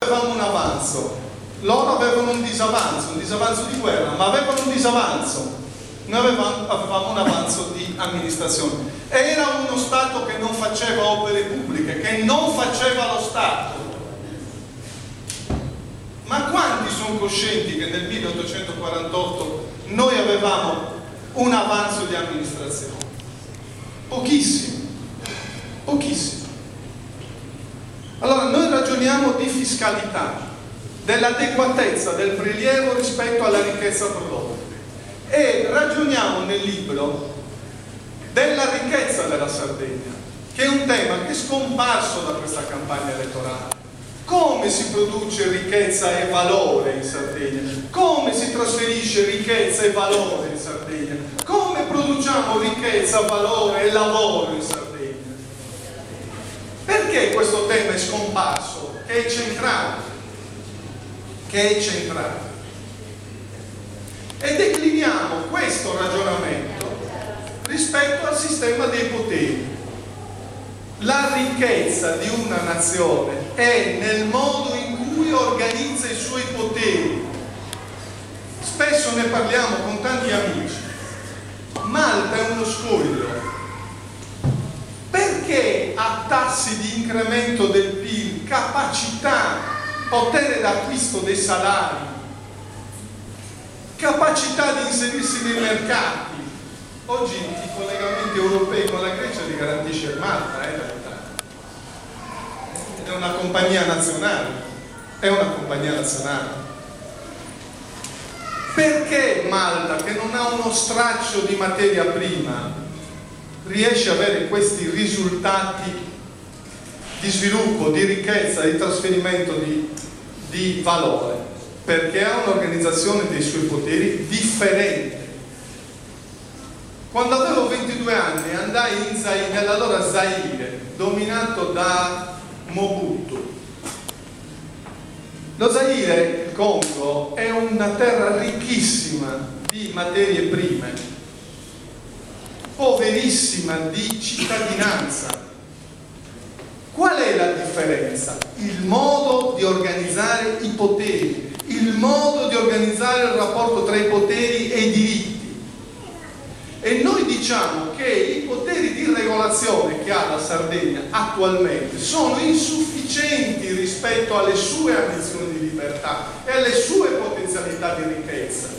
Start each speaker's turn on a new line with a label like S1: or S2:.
S1: avevamo un avanzo, loro avevano un disavanzo di guerra, ma avevano un disavanzo. Noi avevamo un avanzo di amministrazione. Era uno Stato che non faceva opere pubbliche, che non faceva lo Stato. Ma quanti sono coscienti che nel 1848 noi avevamo un avanzo di amministrazione? Pochissimi, pochissimi. Allora noi ragioniamo di fiscalità, dell'adeguatezza del prelievo rispetto alla ricchezza prodotta. E ragioniamo nel libro della ricchezza della Sardegna, che è un tema che è scomparso da questa campagna elettorale. Come si produce ricchezza e valore in Sardegna? Come si trasferisce ricchezza e valore in Sardegna? Come produciamo ricchezza, valore e lavoro in Sardegna? Perché questo tema è scomparso? Che è centrale. Che è centrale. E decliniamo questo ragionamento rispetto al sistema dei poteri. La ricchezza di una nazione è nel modo in cui organizza i suoi poteri. Spesso ne parliamo con tanti amici. Malta è uno scoglio. Perché ha tassi di incremento del PIL, capacità, potere d'acquisto dei salari, capacità di inserirsi nei mercati? Oggi i collegamenti europei con la Grecia li garantisce Malta, in realtà. È una compagnia nazionale. È una compagnia nazionale. Perché Malta, che non ha uno straccio di materia prima, riesce ad avere questi risultati di sviluppo, di ricchezza, di trasferimento di valore? Perché ha un'organizzazione dei suoi poteri differente. Quando avevo 22 anni andai in Zaire, nell'allora Zaire, dominato da Mobutu. Lo Zaire, il Congo, è una terra ricchissima di materie prime, poverissima di cittadinanza. Qual è la differenza? Il modo di organizzare i poteri, il modo di organizzare il rapporto tra i poteri e i diritti. E noi diciamo che i poteri di regolazione che ha la Sardegna attualmente sono insufficienti rispetto alle sue ambizioni di libertà e alle sue potenzialità di ricchezza.